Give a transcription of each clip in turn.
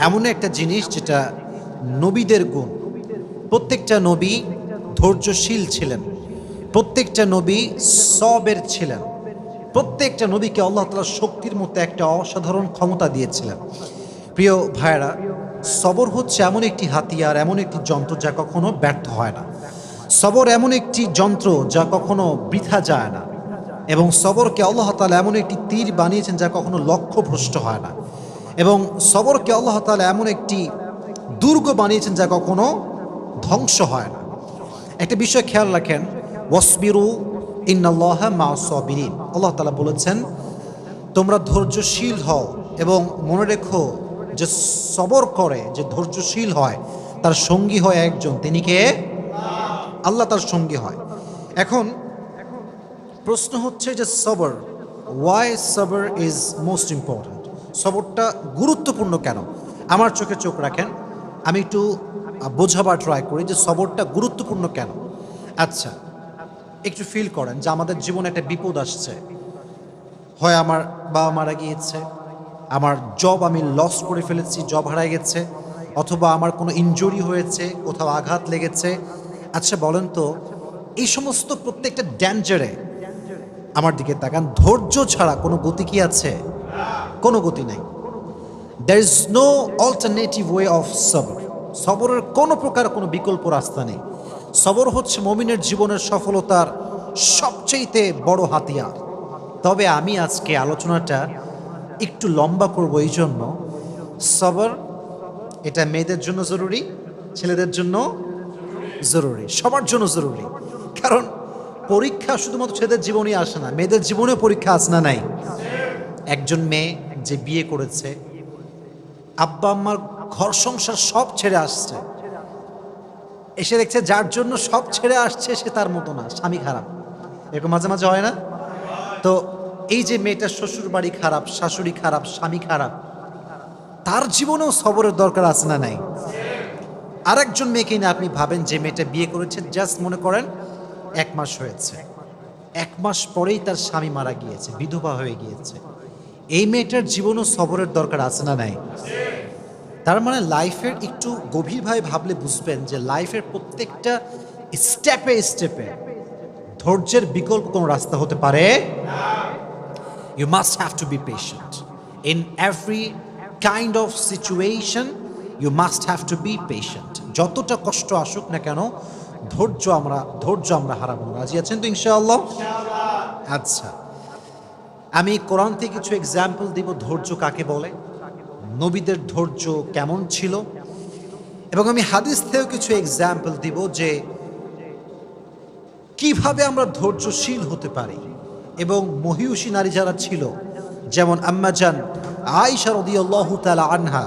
এমন একটা জিনিস যেটা নবীদের গুণ। প্রত্যেকটা নবী ধৈর্যশীল ছিলেন, প্রত্যেকটা নবী সবের ছিলেন, প্রত্যেকটা নবীকে আল্লাহ তাআলা শক্তির মতো একটা অসাধারণ ক্ষমতা দিয়েছিলেন। প্রিয় ভাইয়েরা, সবর হচ্ছে এমন একটি হাতিয়ার, এমন একটি যন্ত্র যা কখনো ব্যর্থ হয় না। সবর এমন একটি যন্ত্র যা কখনো বৃথা যায় না, এবং সবরকে আল্লাহ তাআলা এমন একটি তীর বানিয়েছেন যা কখনো লক্ষ্যভ্রষ্ট হয় না, এবং সবরকে আল্লাহ তাআলা এমন একটি দুর্গ বানিয়েছেন যা কখনো ধ্বংস হয় না। একটা বিষয় খেয়াল রাখেন, ওয়াসবিরু ইন্নাল্লাহা মা'আস সাবিরিন। আল্লাহ তাআলা বলেছেন তোমরা ধৈর্যশীল হও, এবং মনে রেখো যে সবর করে, যে ধৈর্যশীল হয়, তার সঙ্গী হয় একজন, তিনি কে? আল্লাহ তার সঙ্গী হয়। এখন প্রশ্ন হচ্ছে যে সবর, ওয়াই সবর ইজ মোস্ট ইম্পর্ট্যান্ট? সবরটা গুরুত্বপূর্ণ কেন? আমার চোখে চোখ রাখেন, আমি একটু বোঝাবার ট্রাই করি যে সবরটা গুরুত্বপূর্ণ কেন। আচ্ছা, একটু ফিল করেন যে আমাদের জীবনে একটা বিপদ আসছে। হয় আমার বাবা মারা গিয়েছে, আমার জব আমি লস করে ফেলেছি, জব হারায় গেছে, অথবা আমার কোনো ইনজুরি হয়েছে, কোথাও আঘাত লেগেছে। আচ্ছা বলেন তো, এই সমস্ত প্রত্যেকটা ড্যাঞ্জারে আমার দিকে তাকান, ধৈর্য ছাড়া কোনো গতি কি আছে? কোনো গতি নাই। There is no alternative way of সবর। সবরের কোনো প্রকার কোনো বিকল্প রাস্তা নেই। সবর হচ্ছে মুমিনের জীবনের সফলতার সবচেয়ে বড় হাতিয়ার। তবে আমি আজকে আলোচনাটা একটু লম্বা করব, এই জন্য সবর এটা মেয়েদের জন্য জরুরি, ছেলেদের জন্য জরুরি, সবার জন্য জরুরি। কারণ পরীক্ষা শুধুমাত্র ছেলেদের জীবনেই আসে না, মেয়েদের জীবনেও পরীক্ষা আসে না নাই? একজন মেয়ে যে বিয়ে করেছে, আব্বা আম্মার ঘর সংসার সব ছেড়ে আসছে, এসে দেখছে যার জন্য সব ছেড়ে আসছে সে তার মতো না, স্বামী খারাপ। এরকম মাঝে মাঝে হয় না? তো এই যে মেয়েটার শ্বশুর বাড়ি খারাপ, শাশুড়ি খারাপ, স্বামী খারাপ, তার জীবনেও সবরের দরকার আছে না নাই? আরেকজন মেয়েকে না আপনি ভাবেন, যে মেয়েটা বিয়ে করেছে, জাস্ট মনে করেন 1 মাস হয়েছে, 1 মাস পরেই তার স্বামী মারা গিয়েছে, বিধবা হয়ে গিয়েছে। এই মেয়েটার জীবনও সবরের দরকার আছে না নাই? তার মানে লাইফের একটু গভীরভাবে ভাবলে বুঝবেন যে লাইফের প্রত্যেকটা স্টেপে স্টেপে ধৈর্যের বিকল্প কোনো রাস্তা হতে পারে। You must have to be patient. In every kind of situation, you must have to be patient. যতটা কষ্ট আসুক না কেন, ধৈর্য আমরা হারাবো না। রাজি আছেন তো ইনশাআল্লাহ? আচ্ছা, আমি কোরআন থেকে কিছু এক্সাম্পল দিব ধৈর্য কাকে বলে, নবীদের ধৈর্য কেমন ছিল, এবং আমি হাদিস থেকেও কিছু এক্সাম্পল দিব যে কিভাবে আমরা ধৈর্যশীল হতে পারি। এবং মহিয়সী নারী যারা ছিল, যেমন আম্মা জান আয়েশা রাদিয়াল্লাহু তাআলা আনহা,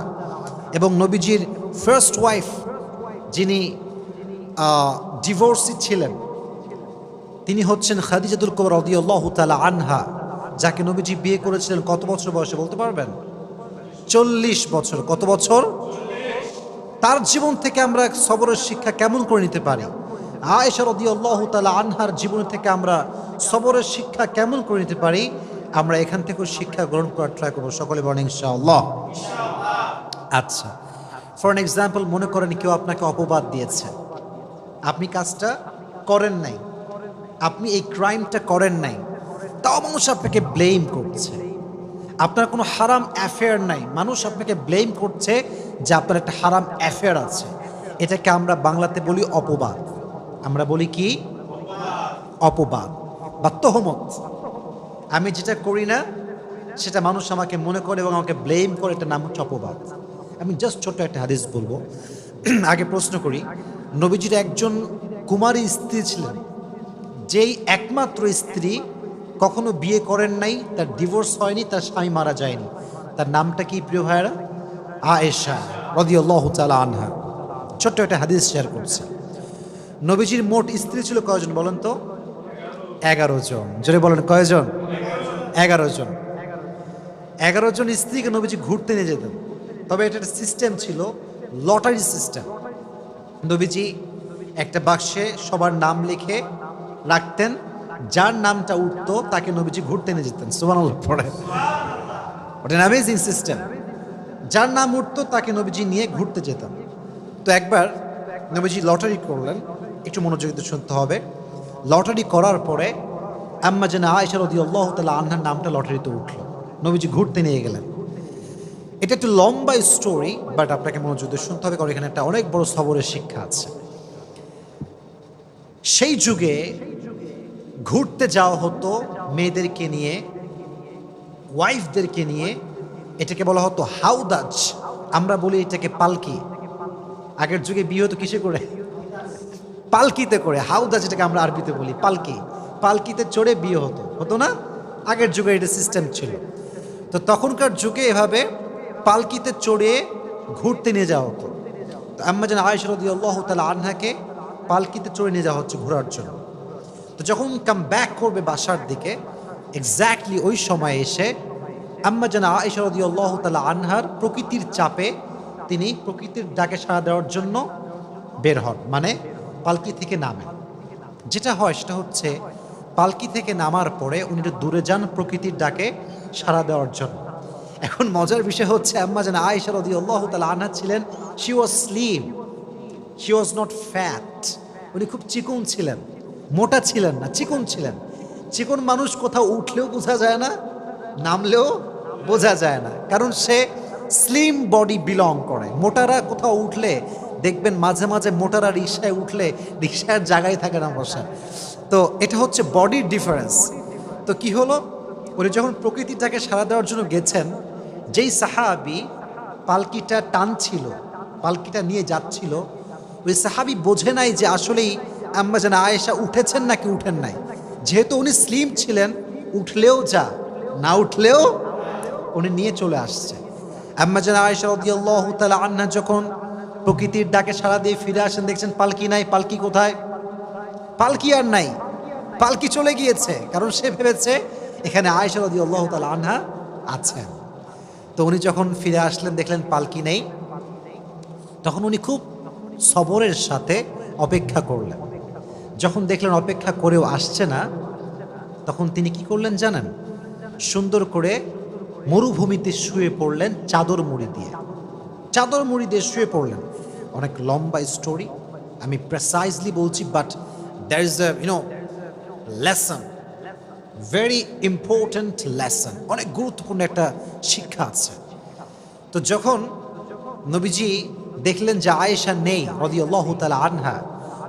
এবং নবীজির ফার্স্ট ওয়াইফ যিনি ডিভোর্সি ছিলেন, তিনি হচ্ছেন খাদিজাতুল কুবরা রাদিয়াল্লাহু তাআলা আনহা, যাকে নবীজি বিয়ে করেছিলেন কত বছর বয়সে বলতে পারবেন? 40 বছর। কত বছর? তার জীবন থেকে আমরা সবরের শিক্ষা কেমন করে নিতে পারি? আয়েশা রাদিয়াল্লাহু তাআলা আনহার জীবন থেকে আমরা সবরের শিক্ষা কেমন করে নিতে পারি? আমরা এখান থেকে শিক্ষা গ্রহণ করার ট্রাই করবো। সকলে বলেন ইনশাআল্লাহ। আচ্ছা, ফর এন এক্সাম্পল, মনে করেন কেউ আপনাকে অপবাদ দিয়েছে, আপনি কাজটা করেন নাই, আপনি এই ক্রাইমটা করেন নাই, তাও মানুষ আপনাকে ব্লেম করছে। আপনার কোনো হারাম অ্যাফেয়ার নাই, মানুষ আপনাকে ব্লেম করছে যে আপনার একটা হারাম অ্যাফেয়ার আছে। এটাকে আমরা বাংলাতে বলি অপবাদ। আমরা বলি কি? অপবাদ বা তহমত। আমি যেটা করি না সেটা মানুষ আমাকে মনে করে এবং আমাকে ব্লেম করে, এটার নাম হচ্ছে অপবাদ। আমি জাস্ট ছোট্ট একটা হাদিস বলবো। আগে প্রশ্ন করি, নবীজির একজন কুমারী স্ত্রী ছিলেন, যেই একমাত্র স্ত্রী কখনো বিয়ে করেন নাই, তার ডিভোর্স হয়নি, তার স্বামী মারা যায়নি। তার নামটা কি প্রিয় ভাইয়েরা? আয়েশা রাদিয়াল্লাহু তাআলা আনহা। ছোট্ট একটা হাদিস শেয়ার করছি। নবীজির মোট স্ত্রী ছিল কয়জন বলেন তো? 11 জন। জোরে বলেন কয়জন? 11 জন। 11 জন স্ত্রীকে নবীজি ঘুরতে নিয়ে যেতেন। তবে এটা একটা সিস্টেম ছিল, লটারি সিস্টেম। নবীজি একটা বাক্সে সবার নাম লিখে রাখতেন, যার নামটা উঠতো তাকে নবীজি ঘুরতে নিয়ে যেতেন। সুবহানাল্লাহ পড়ে। ওটা অ্যামেজিং সিস্টেম। যার নাম উঠতো তাকে নবীজি নিয়ে ঘুরতে যেতাম। তো একবার নবীজি লটারি করলেন, একটু মনোযোগ দিয়ে শুনতে হবে। লটারি করার পরে আম্মা জানা আয়েশা রাদিয়াল্লাহু তাআলা আনহার নামটা লটারিতে উঠল, নবীজি ঘুরতে নিয়ে গেলেন। এটা একটু লম্বা স্টোরি, বাট আপনাকে মনোযোগ দিয়ে শুনতে হবে, কারণ এখানে একটা অনেক বড় সবরের শিক্ষা আছে। সেই যুগে ঘুরতে যাওয়া হতো মেয়েদেরকে নিয়ে, ওয়াইফদেরকে নিয়ে। এটাকে বলা হতো হাউদাজ, আমরা বলি এটাকে পালকি। আগের যুগে বিয়ে হতো কিসে করে? পালকিতে করে। হাউদাজ এটাকে আমরা আরবিতে বলি পালকি। পালকিতে চড়ে বিয়ে হতো, হতো না? আগের যুগে এটা সিস্টেম ছিল। তো তখনকার যুগে এভাবে পালকিতে চড়ে ঘুরতে নিয়ে যাওয়া হতো। তো আম্মা জান আয়েশা রাদিয়াল্লাহু তাআলা আনহাকে পালকিতে চড়ে নিয়ে যাওয়া হচ্ছে ঘোরার জন্য। তো যখন কাম ব্যাক করবে বাসার দিকে, এক্স্যাক্টলি ওই সময় এসে আম্মা জান আয়েশা রাদিয়াল্লাহু তাআলা আনহার প্রকৃতির চাপে তিনি প্রকৃতির ডাকে সাড়া দেওয়ার জন্য বের হন, মানে পালকি থেকে নামেন। যেটা হয় সেটা হচ্ছে পালকি থেকে নামার পরে উনি একটু দূরে যান প্রকৃতির ডাকে সাড়া দেওয়ার জন্য। এখন মজার বিষয় হচ্ছে আম্মা জান আয়েশা রাদিয়াল্লাহু তাআলা আনহা ছিলেন, she was slim, she was not fat. উনি খুব চিকন ছিলেন, মোটা ছিলেন না, চিকন ছিলেন। চিকন মানুষ কোথাও উঠলেও বোঝা যায় না, নামলেও বোঝা যায় না, কারণ সে স্লিম বডি বিলং করে। মোটারা কোথাও উঠলে দেখবেন মাঝে মাঝে মোটারা রিকশায় উঠলে রিকশার জায়গায় থাকে না বসা। তো এটা হচ্ছে বডির ডিফারেন্স। তো কি হলো, উনি যখন প্রকৃতিটাকে সাড়া দেওয়ার জন্য গেছেন, যেই সাহাবি পালকিটা টানছিল, পালকিটা নিয়ে যাচ্ছিল, ওই সাহাবি বোঝে নাই যে আসলেই আম্মা জান আয়েশা উঠেছেন নাকি উঠেন নাই। যেহেতু উনি স্লিম ছিলেন, উঠলেও যা, না উঠলেও উনি নিয়ে চলে আসছে। আম্মা জান আয়েশা রাদিয়াল্লাহু তাআলা আনহা যখন প্রকৃতির ডাকে সাড়া দিয়ে ফিরে আসেন, দেখছেন পালকি নাই। পালকি কোথায়? পালকি আর নাই, পালকি চলে গিয়েছে, কারণ সে ভেবেছে এখানে আয়েশা রাদিয়াল্লাহু তাআলা আনহা আছেন। তো উনি যখন ফিরে আসলেন, দেখলেন পালকি নেই, তখন উনি খুব সবরের সাথে অপেক্ষা করলেন। যখন দেখলেন অপেক্ষা করেও আসছে না, তখন তিনি কি করলেন জানেন? সুন্দর করে মরুভূমিতে শুয়ে পড়লেন চাদর মুড়ি দিয়ে। চাদর মুড়ি দিয়ে শুয়ে পড়লেন। অনেক লম্বা স্টোরি, আমি প্রেসাইজলি বলছি, but there is a lesson, very important lesson, অনেক গুরুত্বপূর্ণ একটা শিক্ষা আছে। তো যখন নবীজি দেখলেন যে আয়েশা নেই রাদিয়াল্লাহু তাআলা আনহা,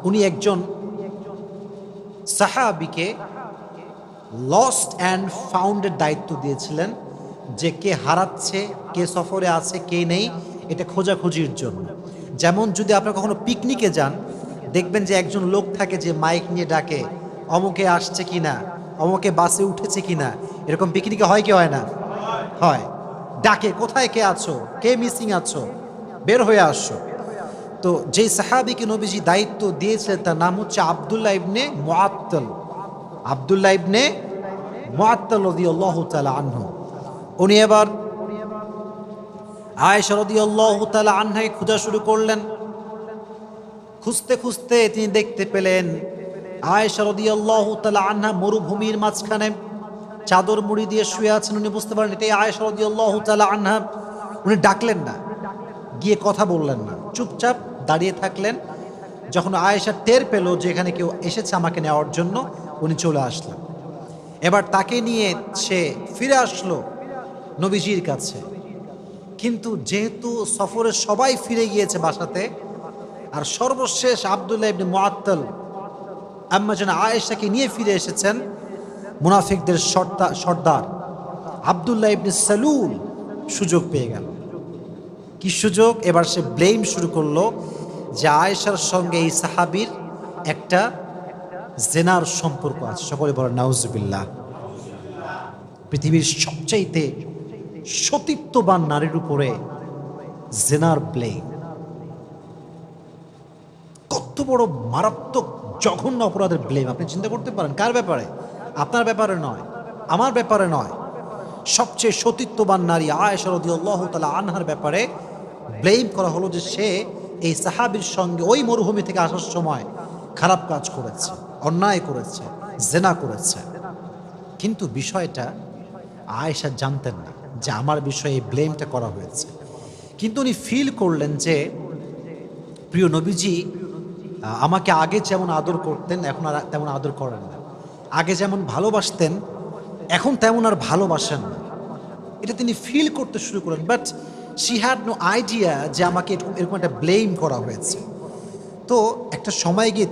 উনি একজন সাহাবীকে লস্ট অ্যান্ড ফাউন্ডের দায়িত্ব দিয়েছিলেন, যে কে হারাচ্ছে, কে সফরে আছে, কে নেই, এটা খোঁজাখুঁজির জন্য। যেমন যদি আপনারা কখনো পিকনিকে যান, দেখবেন যে একজন লোক থাকে যে মাইক নিয়ে ডাকে অমুকে আসছে কিনা, অমুকে বাসে উঠেছে কিনা। এরকম পিকনিকে হয় কি হয় না? হয়। ডাকে, কোথায় কে আছো, কে মিসিং আছো, বের হয়ে আসো। তো যেই সাহাবীকে নবীজি দায়িত্ব দিয়েছিলেন তার নাম হচ্ছে আব্দুল্লাহ ইবনে মুআত্তাল। আব্দুল্লাহ ইবনে মুআত্তাল রাদিয়াল্লাহু তাআলা আনহু। উনি এবার আয়েশা রাদিয়াল্লাহু তাআলা আনহাকে খোঁজা শুরু করলেন। খুঁজতে খুঁজতে তিনি দেখতে পেলেন আয়েশা রাদিয়াল্লাহু তাআলা আনহা মরুভূমির মাঝখানে চাদর মুড়ি দিয়ে শুয়ে আছেন। উনি বুঝতে পারেন এটাই আয়েশা রাদিয়াল্লাহু তাআলা আনহা। উনি ডাকলেন না, গিয়ে কথা বললেন না, চুপচাপ দাঁড়িয়ে থাকলেন। যখন আয়েশা টের পেল যে এখানে কেউ এসেছে আমাকে নেওয়ার জন্য, উনি চলে আসলেন। এবার তাকে নিয়ে সে ফিরে আসলো নবীজির কাছে। কিন্তু যেহেতু সফরে সবাই ফিরে গিয়েছে বাসাতে, আর সর্বশেষ আব্দুল্লাহ ইবনে মুআত্তাল আম্মা জান আয়েশাকে নিয়ে ফিরে এসেছেন, মুনাফিকদের সর্দার আব্দুল্লাহ ইবনে সালুল সুযোগ পেয়ে গেল। কি সুযোগ? এবার সে ব্লেম শুরু করলো যে আয়েশার সঙ্গে এই সাহাবীর একটা জেনার সম্পর্ক আছে। সকলে বলেন নাউজুবিল্লাহ। পৃথিবীর সবচাইতে সতীত্ববান নারীর উপরে জেনার ব্লেম, কত বড় মারাত্মক জঘন্য অপরাধের ব্লেম। আপনি চিন্তা করতে পারেন কার ব্যাপারে? আপনার ব্যাপারে নয়, আমার ব্যাপারে নয়, সবচেয়ে সতীত্ববান নারী আয়েশা রাদিয়াল্লাহু তাআলা আনহার ব্যাপারে ব্লেম করা হলো যে সে এই সাহাবীর সঙ্গে ওই মরুভূমি থেকে আসার সময় খারাপ কাজ করেছে, অন্যায় করেছে, জেনা করেছে। কিন্তু বিষয়টা আয়েশা জানতেন না যে আমার বিষয়ে এই ব্লেমটা করা হয়েছে। কিন্তু উনি ফিল করলেন যে প্রিয় নবীজি আমাকে আগে যেমন আদর করতেন এখন আর তেমন আদর করেন না, আগে যেমন ভালোবাসতেন এখন তেমন আর ভালোবাসেন না। এটা তিনি ফিল করতে শুরু করেন, but she had no idea যে আমাকে এরকম একটা ব্লেম করা হয়েছে। তো একটা সময় গিয়ে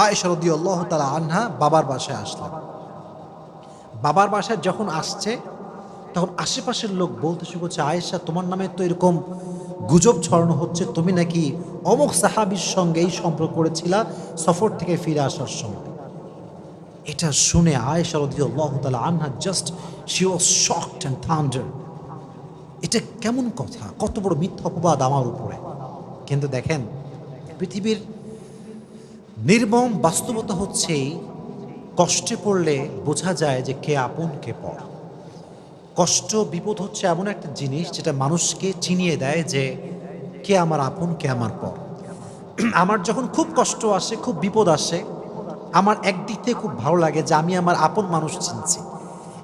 আয়েশা রাদিয়াল্লাহু তাআলা আনহা বাবার বাসায় আসলেন। বাবার বাসায় যখন আসছে তখন আশেপাশের লোক বলতে শুরু করছে, আয়েশা তোমার নামে তো এরকম গুজব ছড়ানো হচ্ছে, তুমি নাকি অমুক সাহাবীর সঙ্গে এই সম্পর্ক করেছিলা সফর থেকে ফিরে আসার সময়। এটা শুনে আয়েশা রাদিয়াল্লাহু তাআলা আনহা just she was shocked and thunder. এটা কেমন কথা, কত বড় মিথ্যা অপবাদ আমার উপরে। কিন্তু দেখেন, পৃথিবীর নির্মম বাস্তবতা হচ্ছে কষ্টে পড়লে বোঝা যায় যে কে আপন কে পর। কষ্ট বিপদ হচ্ছে এমন একটা জিনিস যেটা মানুষকে চিনিয়ে দেয় যে কে আমার আপন কে আমার পর। আমার যখন খুব কষ্ট আসে, খুব বিপদ আসে, আমার একদিক থেকে খুব ভালো লাগে যে আমি আমার আপন মানুষ চিনছি।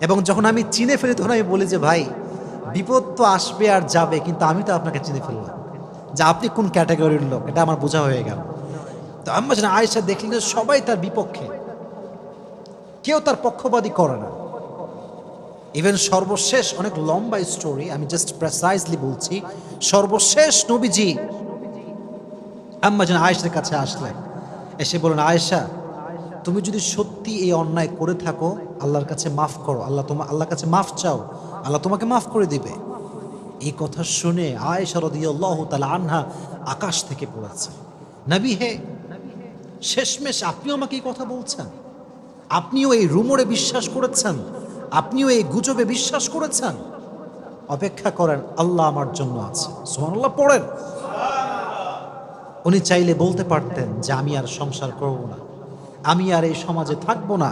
এবং যখন আমি চিনে ফেলি তখন আমি বলি যে ভাই বিপদ তো আসবে আর যাবে, কিন্তু আমি তো আপনাকে চিনে ফেললাম যে আপনি কোন ক্যাটাগরির লোক, এটা আমার বোঝা হয়ে গেল। তো আম্মা জান আয়েশা দেখলেন যে সবাই তার বিপক্ষে, কেউ তার পক্ষপাতী করে না। ইভেন সর্বশেষ, অনেক লম্বা স্টোরি, আমি জাস্ট প্রেসাইজলি বলছি, সর্বশেষ নবীজি আম্মা জান আয়েশার কাছে আসলেন, এসে বলেন, আয়েশা তুমি যদি সত্যি এই অন্যায় করে থাকো আল্লাহর কাছে মাফ করো, আল্লাহর কাছে মাফ চাও, আল্লাহ তোমাকে মাফ করে দিবে। এই কথা শুনে আয়েশা রাদিয়াল্লাহু তাআলা আনহা আকাশ থেকে পড়েছে, নবী হে, শেষমেশ আপনিও আমাকে এই কথা বলছেন? আপনিও এই রুমরে বিশ্বাস করেছেন? আপনিও এই গুজবে বিশ্বাস করেছেন? অপেক্ষা করেন, আল্লাহ আমার জন্য আছে। সুবহানাল্লাহ পড়েন। উনি চাইলে বলতে পারতেন যে আমি আর সংসার করব না, আমি আর এই সমাজে থাকবো না,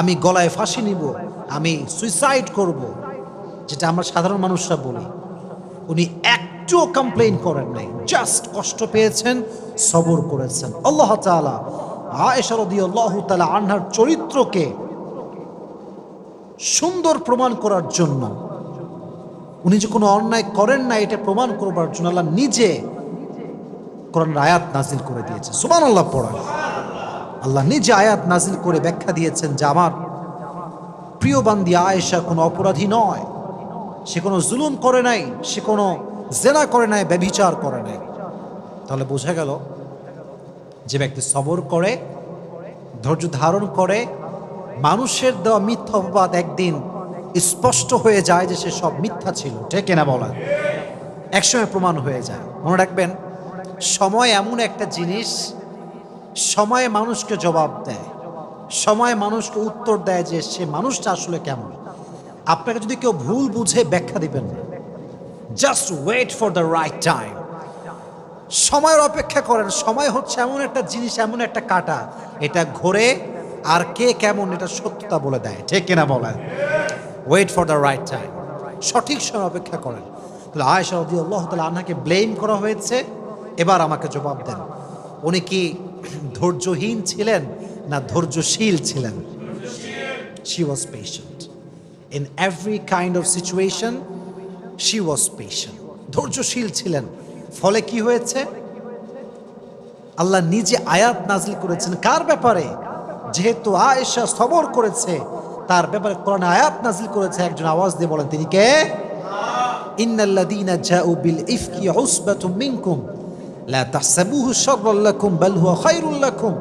আমি গলায় ফাঁসি নিব, আমি সুইসাইড করব, যেটা আমরা সাধারণ মানুষরা বলি। উনি একটুও কমপ্লেইন করেন নাই, জাস্ট কষ্ট পেয়েছেন, সবর করেছেন। আল্লাহ তাআলা আয়েশা রাদিয়াল্লাহু তাআলা আনহার চরিত্রকে সুন্দর প্রমাণ করার জন্য, উনি যে কোনো অন্যায় করেন না এটা প্রমাণ করবার জন্য আল্লাহ নিজে কোরআনের আয়াত নাজিল করে দিয়েছে। সুবহানাল্লাহ পড়েন। আল্লাহ নিজে আয়াত নাজিল করে ব্যাখ্যা দিয়েছেন যে আমার প্রিয় বান্দি আয়েশা কোনো অপরাধী নয়, সে কোনো জুলুম করে নাই, সে কোনো জেনা করে নাই, ব্যভিচার করে নাই। তাহলে বোঝা গেল যে ব্যক্তি সবর করে, ধৈর্য ধারণ করে, মানুষের দেওয়া মিথ্যা অপবাদ একদিন স্পষ্ট হয়ে যায় যে সে সব মিথ্যা ছিল, ঠিক কিনা বলেন? একসময় প্রমাণ হয়ে যায়। মনে রাখবেন, সময় এমন একটা জিনিস, সময় মানুষকে জবাব দেয়, সময় মানুষকে উত্তর দেয় যে সে মানুষটা আসলে কেমন। আপনাকে যদি কেউ ভুল বুঝে ব্যাখ্যা দিবেন না, just wait for the right time. সময়ের অপেক্ষা করেন। সময় হচ্ছে এমন একটা জিনিস, এমন একটা কাঁটা, এটা ঘোরে আর কে কেমন এটা সত্যতা বলে দেয়, ঠিক কিনা বলেন? Wait for the right time, সঠিক সময় অপেক্ষা করেন। তাহলে আয়েশা রাদিয়াল্লাহু তাআলা আনহাকে ব্লেম করা হয়েছে, এবার আমাকে জবাব দেন, উনি কি ধৈর্যহীন ছিলেন না ধৈর্যশীল ছিলেন? She was patient in every kind of situation, she was patient, ধৈর্যশীল ছিলেন। ফলে কি হয়েছে? আল্লাহ নিজে আয়াত নাজিল করেছেন কার ব্যাপারে? যেহেতু আয়েশা সবর করেছে তার ব্যাপারে কোরআন আয়াত নাজিল করেছে। একজন আওয়াজ দিয়ে বলেন, তিনি কে? ইন্নাল্লাযীনা জাউ বিল ইফকি উসবাতুম মিনকুম লা তাহসাবুহু শাররাল লাকুম বাল হুয়া খায়রুল লাকুম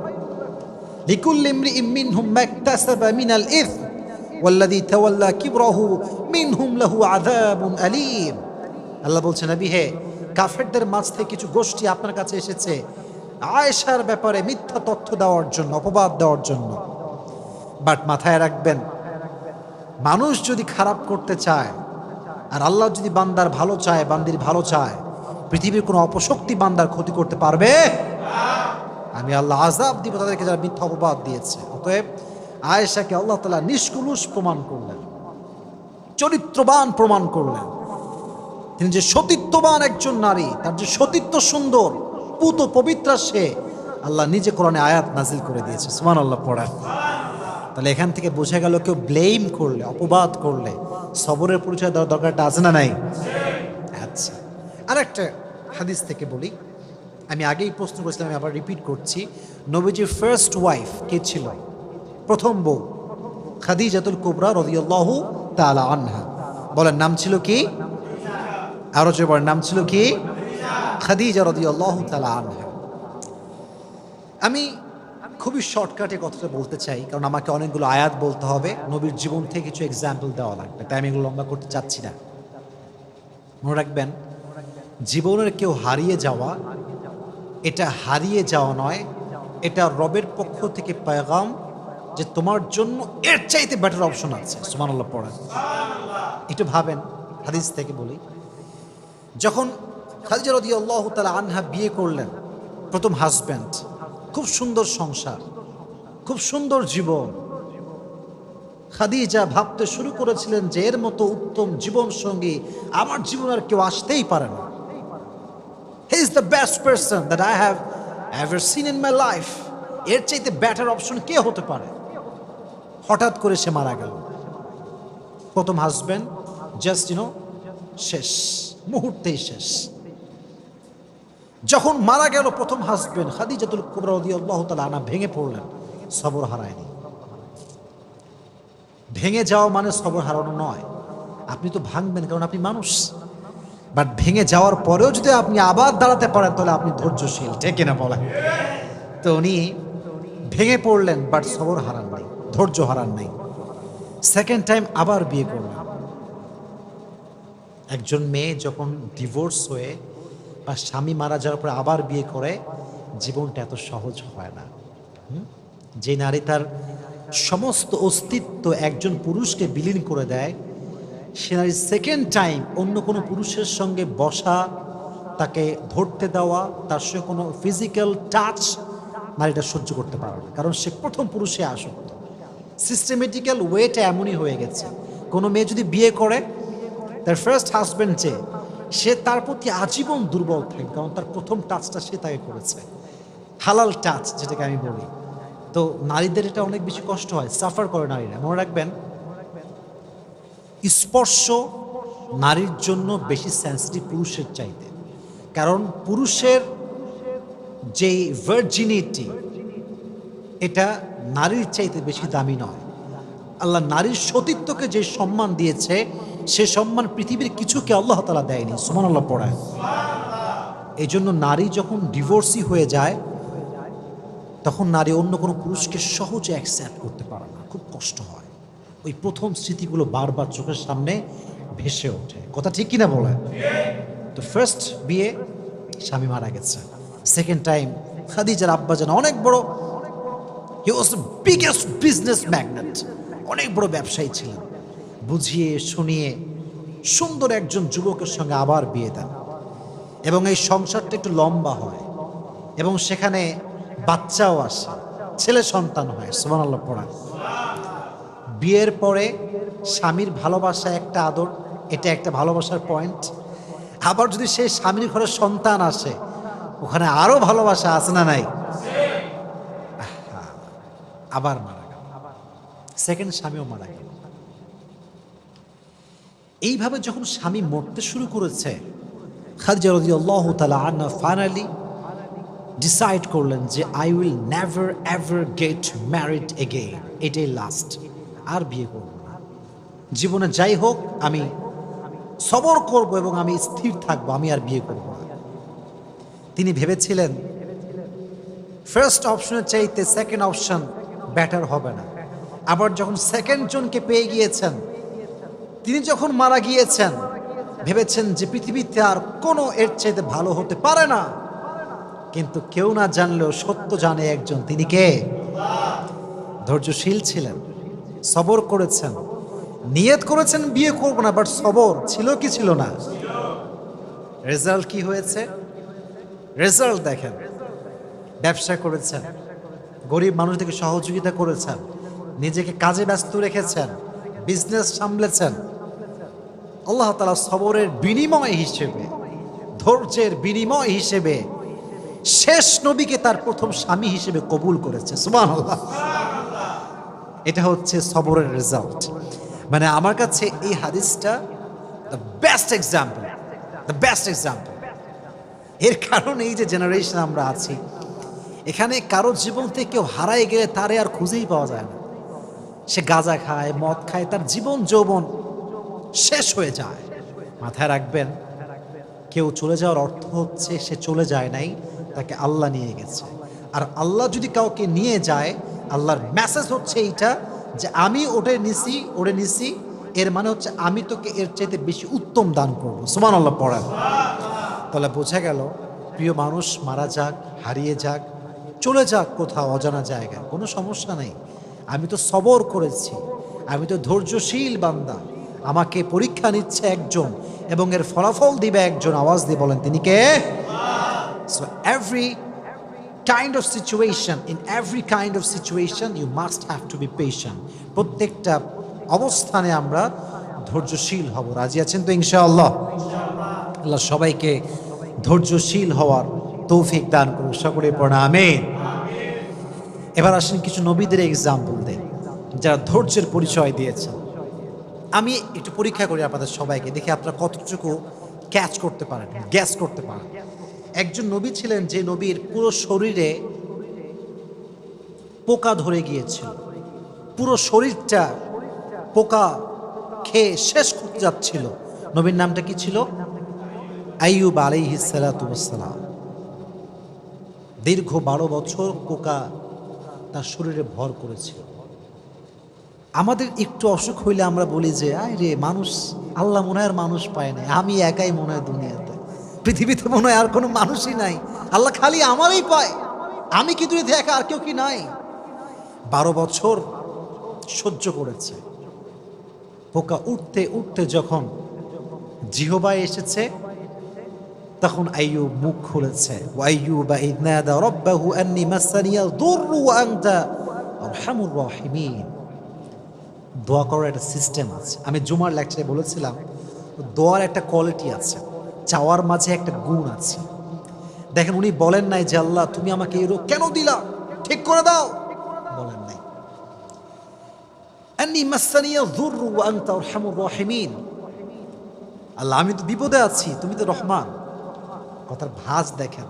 লিকুল্লি ইমরিইম মিনহুম মাকতাসাবা মিনাল ইসম ওয়াল্লাযী তাওয়াল্লা কিবরাহু মিনহুম লাহু আযাবুন আলীম। আল্লাহ বলছেন, নবী হে, কাফেরদের মাঝ থেকে কিছু গোষ্ঠী আপনার কাছে এসেছে আয়েশার ব্যাপারে মিথ্যা তথ্য দেওয়ার জন্য, অপবাদ দেওয়ার জন্য। বাট মাথায় রাখবেন, মানুষ যদি খারাপ করতে চায় আর আল্লাহ যদি বান্দার ভালো চায়, বান্দির ভালো চায়, পৃথিবীর কোনো অপশক্তি বান্দার ক্ষতি করতে পারবে? আমি আল্লাহ আযাব দিব তাদেরকে যারা মিথ্যা অপবাদ দিয়েছে। অতএব আয়েশাকে আল্লাহ তাআলা নিষ্কলুষ প্রমাণ করলেন, চরিত্রবান প্রমাণ করলেন। তিনি যে সতীত্ববান একজন নারী, তার যে সতীত্ব সুন্দর, পুত পবিত্রা, সে আল্লাহ নিজে কোরআনে আয়াত নাজিল করে দিয়েছে। সুবহানাল্লাহ পড়া। তাহলে এখান থেকে বোঝা গেল কেউ ব্লেম করলে, অপবাদ করলে সবরের পরিচয় দেওয়ার দরকারটা আছে না নাই? আচ্ছা, আরেকটা হাদিস থেকে বলি, আমি আগেই প্রশ্ন করেছিলাম, আমি আবার রিপিট করছি। নবীজির ফার্স্ট ওয়াইফ কে ছিল? প্রথম বউ খাদিজাতুল কুবরা রাদিয়াল্লাহু তাআলা আনহা। বলেন নাম ছিল কি? আরো যে বলেন নাম ছিল কি? খাদিজা রাদিয়াল্লাহু তাআলা আনহা। আমি খুবই শর্টকাটে কথাটা বলতে চাই, কারণ আমাকে অনেকগুলো আয়াত বলতে হবে, নবীর জীবন থেকে কিছু এক্সাম্পল দেওয়া লাগবে, তাই আমি এগুলো লম্বা করতে চাচ্ছি না। মনে রাখবেন, জীবনের কেউ হারিয়ে যাওয়া, এটা হারিয়ে যাওয়া নয়, এটা রবের পক্ষ থেকে পেগাম যে তোমার জন্য এর চাইতে বেটার অপশন আছে। সুবহানাল্লাহ পড়েন। একটু ভাবেন, হাদিস থেকে বলি, যখন খাদিজা রাদিয়াল্লাহু তাআলা আনহা বিয়ে করলেন, প্রথম হাজব্যান্ড, খুব সুন্দর সংসার, খুব সুন্দর জীবন। খাদিজা ভাবতে শুরু করেছিলেন যে এর মতো উত্তম জীবন সঙ্গী আমার জীবন আর কেউ আসতেই পারে না। He is the best person that I have ever seen in my life. এর চাইতে বেটার অপশন কে হতে পারে? হঠাৎ করে সে মারা গেল। প্রথম হাজব্যান্ড জাস্ট শেষ, মুহূর্তেই শেষ। যখন মারা গেল প্রথম হাজবেন্ড, খাদিজাতুল কুবরা রাদিয়াল্লাহু তাআলা আনহা ভেঙে পড়লেন। সবর হারায়নি। ভেঙে যাওয়া মানে সবর হারানো নয়। আপনি তো ভাঙবেন, কারণ আপনি মানুষ, বাট ভেঙে যাওয়ার পরেও যদি আপনি আবার দাঁড়াতে পারেন তাহলে আপনি ধৈর্যশীল, ঠিক কিনা বলেন? তো উনি ভেঙে পড়লেন, বাট সবর হারান নাই, ধৈর্য হারান নাই। সেকেন্ড টাইম আবার বিয়ে করলেন। একজন মেয়ে যখন ডিভোর্স হয়ে বা স্বামী মারা যাওয়ার পরে আবার বিয়ে করে, জীবনটা এত সহজ হয় না। যে নারী তার সমস্ত অস্তিত্ব একজন পুরুষকে বিলীন করে দেয়, সে নারী সেকেন্ড টাইম অন্য কোনো পুরুষের সঙ্গে বসা, তাকে ধরতে দেওয়া, তার সঙ্গে কোনো ফিজিক্যাল টাচ নারীটা সহ্য করতে পারে না, কারণ সে প্রথম পুরুষে আসক্ত। সিস্টেমেটিক্যাল ওয়েটা এমনই হয়ে গেছে। কোনো মেয়ে যদি বিয়ে করে, তার ফার্স্ট হাজব্যান্ড যে, সে তার প্রতি আজীবন দুর্বল থাকে, কারণ তার প্রথম টাচটা সে তাকে করেছে, হালাল টাচ যেটাকে আমি বলি। তো নারীদের এটা অনেক বেশি কষ্ট হয়, সাফার করে নারীরা। মনে রাখবেন, স্পর্শ নারীর জন্য বেশি সেন্সিটিভ পুরুষের চাইতে, কারণ পুরুষের যেই ভার্জিনিটি, এটা নারীর চাইতে বেশি দামি নয়। আল্লাহ নারীর সতীত্বকে যে সম্মান দিয়েছে, সে সম্মান পৃথিবীর কিছুকে আল্লাহ তাআলা দেয়নি। সুবহানাল্লাহ পড়ায়। এই জন্য নারী যখন ডিভোর্সি হয়ে যায়, তখন নারী অন্য কোনো পুরুষকে সহজে অ্যাকসেপ্ট করতে পারে না, খুব কষ্ট হয়। ওই প্রথম স্মৃতিগুলো বারবার চোখের সামনে ভেসে ওঠে। কথা ঠিক কিনা বলেন? তো ফার্স্ট বিয়ে, স্বামী মারা গেছে। সেকেন্ড টাইম খাদিজার আব্বাজান অনেক বড়, he was the biggest business magnate, অনেক বড় ব্যবসায়ী ছিলেন। বুঝিয়ে শুনিয়ে সুন্দর একজন যুবকের সঙ্গে আবার বিয়ে দেন, এবং এই সংসারটা একটু লম্বা হয়, এবং সেখানে বাচ্চাও আসে, ছেলে সন্তান হয়। সুবহানাল্লাহ পড়া। বিয়ের পরে স্বামীর ভালোবাসা একটা আদর, এটা একটা ভালোবাসার পয়েন্ট। আবার যদি সেই স্বামীর ঘরে সন্তান আসে, ওখানে আরো ভালোবাসা আছে না নাই? আবার মারা গেল, সেকেন্ড স্বামীও মারা গেল। এইভাবে যখন স্বামী মরতে শুরু করেছে, খাদিজা রাদিয়াল্লাহু তাআলা আনহা ফাইনালি ডিসাইড করলেন যে I will never ever get married again, এটাই লাস্ট, আর বিয়ে করব না। জীবনে যাই হোক আমি সবর করব এবং আমি স্থির থাকবো, আমি আর বিয়ে করব না। তিনি ভেবেছিলেন ফার্স্ট অপশনের চাইতে সেকেন্ড অপশন বেটার হবে না। আবার যখন সেকেন্ড জনকে পেয়ে গিয়েছেন, তিনি যখন মারা গিয়েছেন, ভেবেছেন যে পৃথিবীতে আর কোনো এর চাইতে ভালো হতে পারে না। কিন্তু কেউ না জানলেও সত্য জানে একজন, তিনি কে? ধৈর্যশীল ছিলেন, সবর করেছেন, নিয়ত করেছেন বিয়ে করব না, বাট সবর ছিল কি ছিল না? রেজাল্ট কি হয়েছে? রেজাল্ট দেখেন। ব্যবসা করেছেন, গরিব মানুষদেরকে সহযোগিতা করেছেন, নিজেকে কাজে ব্যস্ত রেখেছেন, বিজনেস সামলেছেন। আল্লাহ তাআলা সবরের বিনিময় হিসেবে, ধৈর্যের বিনিময় হিসেবে শেষ নবীকে তার প্রথম স্বামী হিসেবে কবুল করেছে। সুবহানাল্লাহ। এটা হচ্ছে সবরের রেজাল্ট। মানে আমার কাছে এই হাদিসটা the best example, the best example. এর কারণে এই যে জেনারেশন আমরা আছি, এখানে কারোর জীবন থেকে কেউ হারায় গেলে তারে আর খুঁজেই পাওয়া যায় না। সে গাঁজা খায়, মদ খায়, তার জীবন যৌবন শেষ হয়ে যায়। মাথায় রাখবেন, কেউ চলে যাওয়ার অর্থ হচ্ছে সে চলে যায় নাই, তাকে আল্লাহ নিয়ে গেছে। আর আল্লাহ যদি কাউকে নিয়ে যায়, আল্লাহর মেসেজ হচ্ছে এইটা যে আমি ওরে নিছি, এর মানে হচ্ছে আমি তোকে এর চাইতে বেশি উত্তম দান করবো। সুবহানাল্লাহ পড়েন। তাহলে বোঝা গেল, প্রিয় মানুষ মারা যাক, হারিয়ে যাক, চলে যাক কোথাও অজানা জায়গায়, কোনো সমস্যা নেই। আমি তো সবর করেছি, আমি তো ধৈর্যশীল বান্দা। আমাকে পরীক্ষা নিচ্ছে একজন এবং এর ফলাফল দিবে একজন। আওয়াজ দিয়ে বলেন তিনি কে? So every kind of situation, in every kind of situation you must have to be patient. প্রত্যেকটা অবস্থানে আমরা ধৈর্যশীল হব। রাজি আছেন তো ইনশাআল্লাহ? আল্লাহ সবাইকে ধৈর্যশীল হওয়ার তৌফিক দান করুন। সকলে পড়া আমিন। এবার আসেন কিছু নবীদের এক্সাম্পল দেই যারা ধৈর্যের পরিচয় দিয়েছেন। আমি একটু পরীক্ষা করি আপনাদের সবাইকে, দেখি আপনারা কতটুকু ক্যাচ করতে পারেন, গ্যাস করতে পারেন। একজন নবী ছিলেন যে নবীর পুরো শরীরে পোকা ধরে গিয়েছিল, পুরো শরীরটা পোকা খেয়ে শেষ করতে যাচ্ছিল। নবীর নামটা কি ছিল? আইয়ুব আলাইহিস সালাতু ওয়াস সালাম। দীর্ঘ 12 বছর পোকা তার শরীরে ভর করেছিল। আমাদের একটু অসুখ হইলে আমরা বলি যে আয় রে মানুষ, আল্লাহ মনে হয় আর মানুষ পায় না, আমি একাই মনে হয় দুনিয়াতে, পৃথিবীতে মনে হয় আর কোনো মানুষই নাই, আল্লাহ খালি আমারই পায়, আমি কি দুনিয়াতে একা, আর কেউ কি নাই? 12 বছর সহ্য করেছে। পোকা উঠতে উঠতে যখন জিহবায় এসেছে, তখন আইয়ুব মুখ খুলেছে। ওয়াইয়ুবা ইয নাদা রাব্বাহু আন্নী মাসানিয়াল দুররু ওয়া আনতা আরহামুর রাহিমিন। দোয়া করার একটা সিস্টেম আছে। আমি জুমার লেকচারে বলেছিলাম, দোয়ার একটা কোয়ালিটি আছে, চাওয়ার মাঝে একটা গুণ আছে। দেখেন, উনি বলেন নাই যে আল্লাহ তুমি আমাকে এই রোগ কেন দিলা, ঠিক করে দাও, বলেন নাই। আন্নী মাসানিয়াল দুররু ওয়া আনতা আরহামুর রাহিমিন। আল্লাহ আমি তো বিপদে আছি, তুমি তো রহমান। কথার ভাঁজ দেখেন।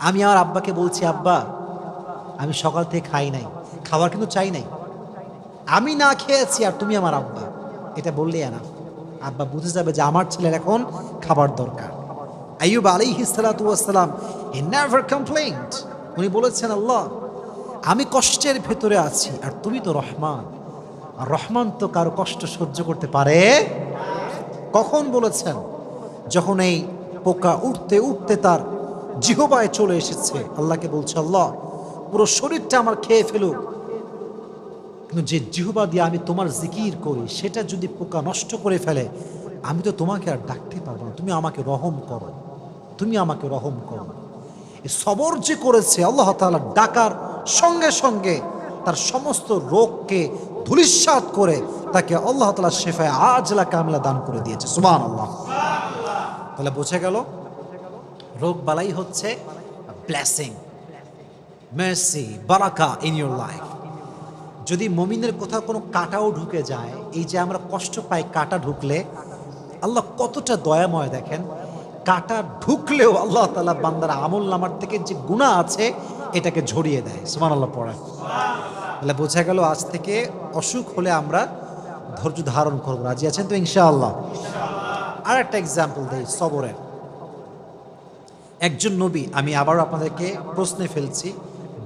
আমি আমার আব্বাকে বলছি, আব্বা আমি সকাল থেকে খাই নাই, খাবার কিন্তু চাই নাই, আমি না খেয়েছি আর তুমি আমার আব্বা, এটা বললেই না, আব্বা বুঝে যাবে যে আমার ছেলের এখন খাবার দরকার। আইয়ুব আলাইহিস সালাতু ওয়াস সালাম হি নেভার কমপ্লেইনড। উনি বলেছেন, আল্লাহ আমি কষ্টের ভেতরে আছি আর তুমি তো রহমান, আর রহমান তো কারো কষ্ট সহ্য করতে পারে। কখন বলেছেন? যখন এই পোকা উঠতে উঠতে তার জিহবায় চলে এসেছে। আল্লাহকে বলছে, আল্লাহ পুরো শরীরটা আমার খেয়ে ফেলুক, কিন্তু যে জিহবা দিয়ে আমি তোমার জিকির করি সেটা যদি পোকা নষ্ট করে ফেলে, আমি তো তোমাকে আর ডাকতে পারবো না, তুমি আমাকে রহম করো, তুমি আমাকে রহম করো। এই সবর যে করেছে, আল্লাহ তাআলা ডাকার সঙ্গে সঙ্গে তার সমস্ত রোগকে ধূলিসাৎ করে তাকে আল্লাহ তাআলা শেফায়ে আজলা কামিলা দান করে দিয়েছে। সুবহানাল্লাহ। তাহলে বোঝা গেল, রোগ বালাই হচ্ছে ব্লেসিং, মার্সি, বারাকা ইন ইউর লাইফ। যদি মুমিনের কোথাও কোনো কাঁটাও ঢুকে যায়, এই যে আমরা কষ্ট পাই কাঁটা ঢুকলে, আল্লাহ কতটা দয়াময় দেখেন। কাঁটা ঢুকলেও আল্লাহ তাআলা বান্দার আমল নামার থেকে যে গুনাহ আছে এটাকে ঝরিয়ে দেয়। সুবহানাল্লাহ পড়েন। তাহলে বোঝা গেল, আজ থেকে অসুখ হলে আমরা ধৈর্য ধারণ করবো। রাজি আছেন তো ইনশাআল্লাহ? আর একটা এক্সাম্পল দেই সবরের। একজন নবী, আমি আবারও আপনাদেরকে প্রশ্নে ফেলছি,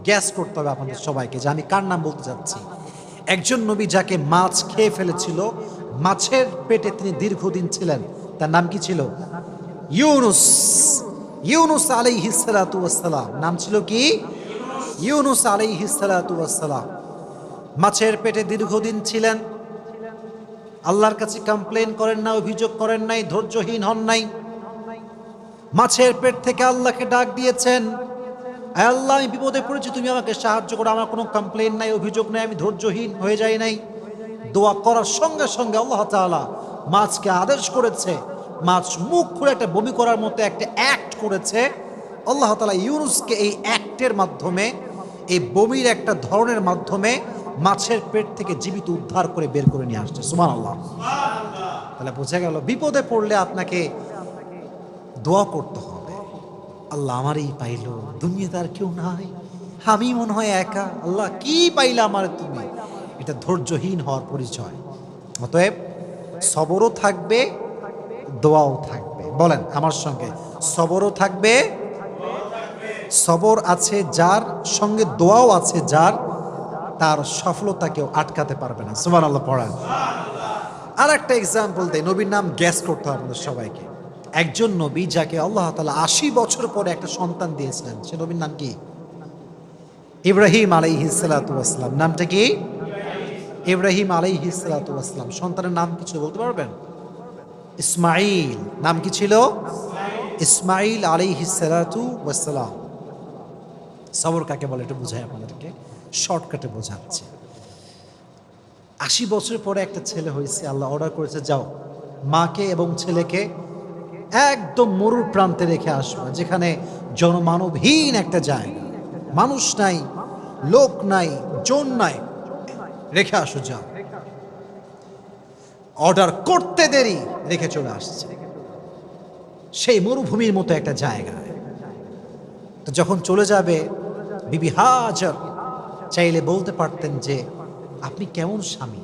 গ্যাস করতে হবে আপনাদের সবাইকে যে আমি কার নাম বলতে যাচ্ছি। একজন নবী যাকে মাছ খেয়ে ফেলেছিল, মাছের পেটে তিনি দীর্ঘদিন ছিলেন, তার নাম কি ছিল? ইউনুস। ইউনুস আলাইহিস সালাতু ওয়াস সালাম। নাম ছিল কি? ইউনুস আলাইহিস সালাতু ওয়াস সালাম। মাছের পেটে দীর্ঘদিন ছিলেন, আল্লাহর কাছে কমপ্লেন করেন না, অভিযোগ করেন নাই, ধৈর্যহীন হন নাই। মাছের পেট থেকে আল্লাহকে ডাক দিয়েছেন, আল্লাহ আমি বিপদে পড়েছি, তুমি আমাকে সাহায্য করো, আমার কোনো কমপ্লেন নাই, অভিযোগ নাই, আমি ধৈর্যহীন হয়ে যাই নাই। দোয়া করার সঙ্গে সঙ্গে আল্লাহ তাআলা মাছকে আদেশ করেছে, মাছ মুখ খুলে একটা বমি করার মতো একটা অ্যাক্ট করেছে। আল্লাহ তাআলা ইউনুসকে এই অ্যাক্টের মাধ্যমে, এই বমির একটা ধরনের মাধ্যমে মাছের পেট থেকে জীবিত উদ্ধার করে বের করে নিয়ে আসছে। সুবহানাল্লাহ। তাহলে বোঝা গেল, বিপদে পড়লে আপনাকে দোয়া করতে হবে। আল্লাহ আমারই পাইলো, দুনিয়াতে আর কেউ নাই, আমি মনে হয় একা। আল্লাহ কি পাইলা আমার তুমি? এটা ধৈর্যহীন হওয়ার পরিচয়। অতএব সবরও থাকবে, দোয়াও থাকবে। বলেন আমার সঙ্গে, সবরও থাকবে। সবর আছে যার, সঙ্গে দোয়াও আছে যার, তার সফলতা কেউ আটকাতে পারবে না। সুবহানাল্লাহ পড়েন। আর একটা এক্সাম্পল দেয়, নবীর নাম গ্যাস করতে হবে আমাদের সবাইকে। একজন নবী যাকে আল্লাহ তাআলা ৮০ বছর পরে একটা সন্তান দিয়েছিলেন, সে নবীর নাম কি? ইব্রাহিম আলাইহিস সালাতু ওয়াস সালাম। নামটা কি? ইব্রাহিম আলাইহিস সালাতু ওয়াস সালাম। সন্তানের নাম কিছু বলতে পারবেন? ইসমাইল। নাম কি ছিল? ইসমাইল আলাইহিস সালাতু ওয়াস সালাম। সবর কাকে বলে একটু বুঝাই আপনাদেরকে, শর্টকাটে বোঝাচ্ছি। ৮০ বছর পরে একটা ছেলে হয়েছে, আল্লাহ অর্ডার করেছে যাও মাকে এবং ছেলেকে একদম মরুর প্রান্তে রেখে আসবে, যেখানে জনমানবহীন একটা জায়গা, মানুষ নাই, লোক নাই, জন নাই, রেখে আসো যাও। অর্ডার করতে দেরি, রেখে চলে আসছে সেই মরুভূমির মতো একটা জায়গায়। তো যখন চলে যাবে, বিবি হাজার চাইলে বলতে পারতেন যে আপনি কেমন স্বামী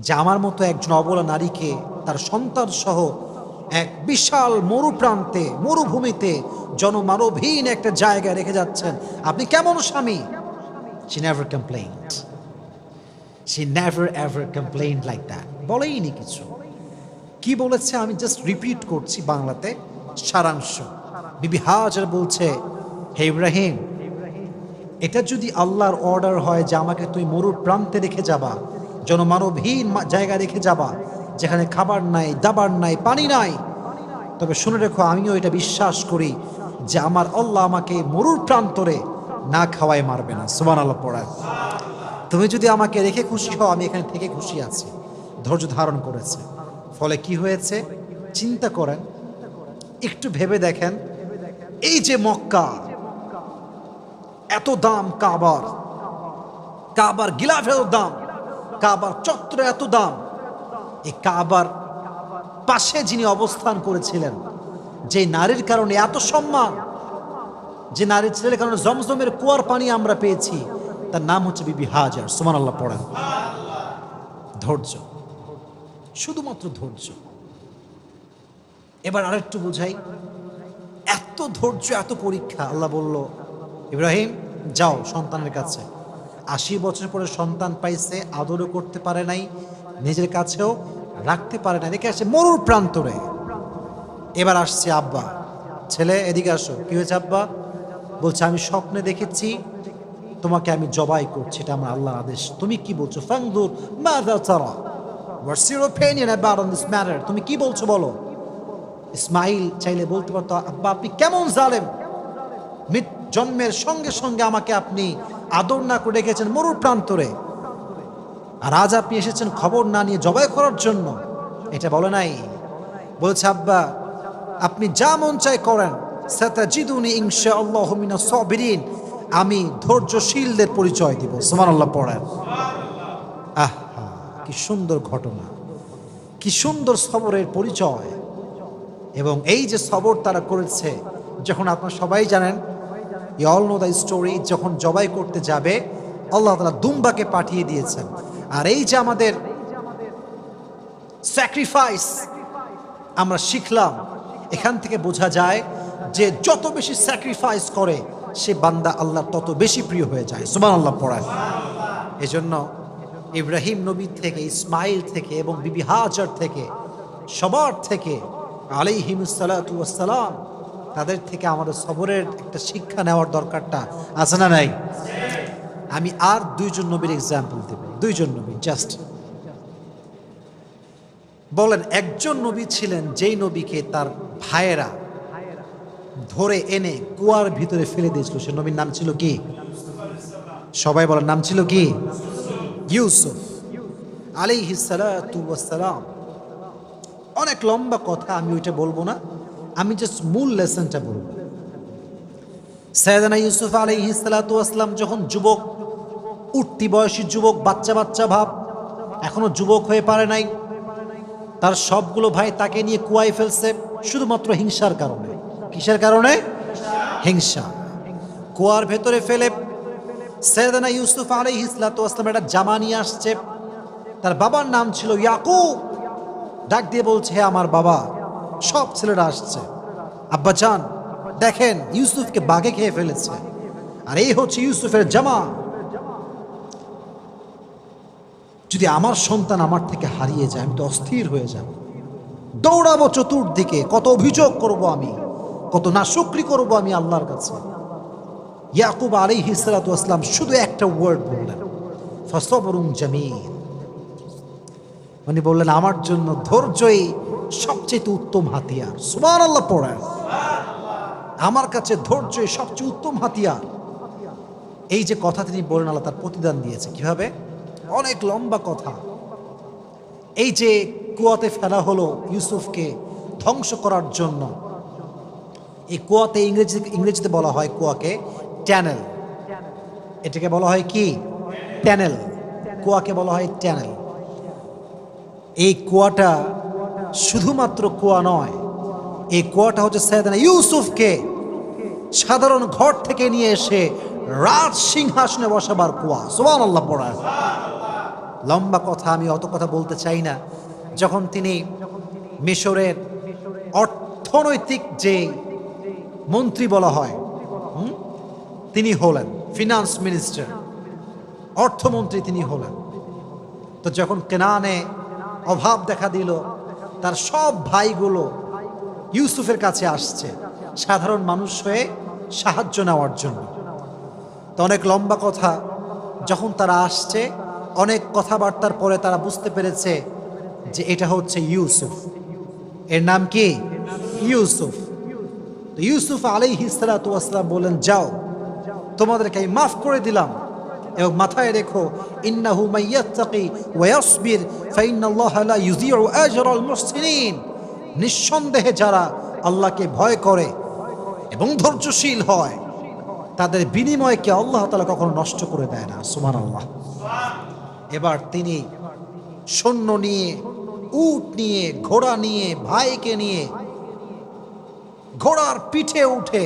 যে আমার মতো একজন অবলা নারীকে তার সন্তান সহ এক বিশাল মরুপ্রান্তে, মরুভূমিতে, জনমানবহীন একটা জায়গায় রেখে যাচ্ছেন, আপনি কেমন স্বামী? She never complained. She never ever complained like that. বলেইনি কিছু। কি বলেছে আমি জাস্ট রিপিট করছি বাংলাতে সারাংশ। বিবি হাজার বলছে, হে ইব্রাহিম, এটা যদি আল্লাহর অর্ডার হয় যে আমাকে তুই মরুর প্রান্তে রেখে যাবা, জনমানবহীন জায়গা রেখে যাবা, যেখানে খাবার নাই, দাবার নাই, পানি নাই, তবে শুনে রেখো আমিও এটা বিশ্বাস করি যে আমার আল্লাহ আমাকে মরুর প্রান্তরে না খাওয়ায় মারবে না। সুবহানাল্লাহ পড়ায়। তুমি যদি আমাকে রেখে খুশি হও, আমি এখানে থেকে খুশি আছি। ধৈর্য ধারণ করেছে। ফলে কি হয়েছে চিন্তা করেন, একটু ভেবে দেখেন, এই যে মক্কা, এত দাম কাবার, কাবার গিলাফের দাম, কাবার চত্বরে এত দাম, এই কাবার পাশে যিনি অবস্থান করেছিলেন, যে নারীর কারণে এত সম্মান, যে নারীর ছেলের কারণে জমজমের কুয়ার পানি আমরা পেয়েছি, তার নাম হচ্ছে বিবি হাজার। সুবহানাল্লাহ পড়েন। ধৈর্য, শুধুমাত্র ধৈর্য। এবার আরেকটু বুঝাই, এত ধৈর্য, এত পরীক্ষা। আল্লাহ বলল, ইব্রাহিম যাও সন্তানের কাছে। ৮০ বছর পরে সন্তান পাইছে, আদরও করতে পারে নাই, নিজের কাছেও রাখতে পারে না, রেখে আসে মরুর প্রান্তরে। এবার আসছে আব্বা, ছেলে এদিকে আসো। কি হয়েছে আব্বা? বলছে আমি স্বপ্নে দেখেছি তোমাকে আমি জবাই করছি, এটা আমার আল্লাহর আদেশ। তুমি কি বলছো? ফাংদুর মাযা তারা, what's your opinion about on this matter? তুমি কি বলছো বলো। ইসমাইল চাইলে বলতে পারতো, আব্বা আপনি কেমন জালেম, জন্মের সঙ্গে সঙ্গে আমাকে আপনি আদর না করে রেখেছেন মরুর প্রান্তরে, আর আজ আপনি এসেছেন খবর না নিয়ে জবাই করার জন্য। এটা বলে নাই। বলছে আব্বা আপনি যা মন চাই করেন, সাতাজিদুনি ইনশাআল্লাহু মিনাস সাবিরিন, আমি ধৈর্যশীলদের পরিচয় দিব। সুবহানাল্লাহ পড়েন। আহা কি সুন্দর ঘটনা, কি সুন্দর সবরের পরিচয়। এবং এই যে সবর তারা করেছে, যখন আপনারা সবাই জানেন, you all know the story, যখন জবাই করতে যাবে আল্লাহ তাআলা দুম্বাকে পাঠিয়ে দিয়েছেন। আর এই যে আমাদের স্যাক্রিফাইস আমরা শিখলাম, এখান থেকে বোঝা যায় যে যত বেশি স্যাক্রিফাইস করে সে বান্দা আল্লাহ তত বেশি প্রিয় হয়ে যায়। সুবহানাল্লাহ পড়ায়। এজন্য ইব্রাহিম নবী থেকে, ইসমাইল থেকে এবং বিবি হাজার থেকে, সবার থেকে আলাইহিমুস সালাতু ওয়াস সালাম, তাদের থেকে আমাদের সবরের একটা শিক্ষা নেওয়ার দরকারটা আছে না নাই? আমি আর দুইজন নবীর এক্সাম্পল দেব, দুইজন নবী জাস্ট। বলেন একজন নবী ছিলেন যেই নবীকে তার ভাইয়েরা ধরে এনে কুয়ার ভিতরে ফেলে দিয়েছিল, সে নবীর নাম ছিল কি? সবাই বলেন নাম ছিল কি? ইউসুফ আলাইহিস সালাতু ওয়াস সালাম। অনেক লম্বা কথা, আমি ওইটা বলবো না, আমি জাস্ট মূল লেসনটা বলবো। সাইয়েদনা ইউসুফ আলাইহিস সালাতু ওয়াস সালাম যখন যুবক, উঠতি বয়সী যুবক, বাচ্চা বাচ্চা ভাব, এখনো যুবক হয়ে পারে নাই, তার সবগুলো ভাই তাকে নিয়ে কুয়ায় ফেলছে শুধুমাত্র হিংসার কারণে। কিসের কারণে? হিংসা। কুয়ার ভেতরে ফেলে সাইয়েদনা ইউসুফ আলাইহিস সালাতু ওয়াস সালাম একটা জামা নিয়ে আসছে। তার বাবার নাম ছিল ইয়াকুব। ডাক দিয়ে বলছে, হে আমার বাবা। সব ছেলেরা আসছে, আব্বা জান দেখেন ইউসুফকে বাঘে খেয়ে ফেলেছে, আর এই হচ্ছে ইউসুফের জামা। যদি আমার সন্তান আমার থেকে হারিয়ে যায়, আমি তো অস্থির হয়ে যাব, দৌড়াবো চতুর্দিকে, কত অভিযোগ করব আমি, কত নাশুকরি করব আমি আল্লাহর কাছে। ইয়াকুব আলাইহিস সালাতু ওয়াস সালাম শুধু একটা ওয়ার্ড বললেন, ফাসবরুন জামিল। উনি বললেন, আমার জন্য ধৈর্যই সবচেয়ে উত্তম হাতিয়ার। সুবহানাল্লাহ পড়েন। আমার কাছে ধৈর্যই সবচেয়ে উত্তম হাতিয়ার। এই যে কথা তিনি বলেন, আল্লাহ তার প্রতিদান দিয়েছে। কিভাবে? অনেক লম্বা কথা। এই যে কুয়াতে ফেলা হলো ইউসুফকে ধ্বংস করার জন্য, এই কুয়াতে ইংরেজিতে বলা হয় কুয়াকে ট্যানেল। এটাকে বলা হয় কি? ট্যানেল। কুয়াকে বলা হয় ট্যানেল। এই কুয়াটা শুধুমাত্র কুয়া নয়, এই কুয়াটা হচ্ছে সাইয়েদনা ইউসুফকে সাধারণ ঘর থেকে নিয়ে এসে রাজ সিংহাসনে বসাবার কুয়া। সুবহানাল্লাহ পড়া। লম্বা কথা, আমি অত কথা বলতে চাই না। যখন তিনি মিশরের অর্থনৈতিক যে মন্ত্রী বলা হয়, তিনি হলেন ফিনান্স মিনিস্টার, অর্থমন্ত্রী তিনি হলেন। তো যখন কেনানে অভাব দেখা দিল, তার সব ভাইগুলো ইউসুফের কাছে আসছে সাধারণ মানুষ হয়ে সাহায্য নেওয়ার জন্য। তো অনেক লম্বা কথা, যখন তারা আসছে অনেক কথাবার্তার পরে তারা বুঝতে পেরেছে যে এটা হচ্ছে ইউসুফ। এর নাম কি? ইউসুফ। তো ইউসুফ আলাইহিস সালাতু ওয়াস সালাম বলেন, যাও, তোমাদেরকে আমি মাফ করে দিলাম, এবং মাথায় রেখো, ইন্নাহু মাইয়াত্তাকি ওয়া ইয়াসবির ফাইন্নাল্লাহা লা ইউযিউ আজরাল মুহসিনিন। নিঃসন্দেহে যারা আল্লাহকে ভয় করে এবং ধৈর্যশীল হয়, তাদের বিনিময়কে আল্লাহ তাআলা কখনো নষ্ট করে দেয় না। সুবহানাল্লাহ। এবার তিনি সৈন্য নিয়ে, উট নিয়ে, ঘোড়া নিয়ে, ভাইকে নিয়ে ঘোড়ার পিঠে উঠে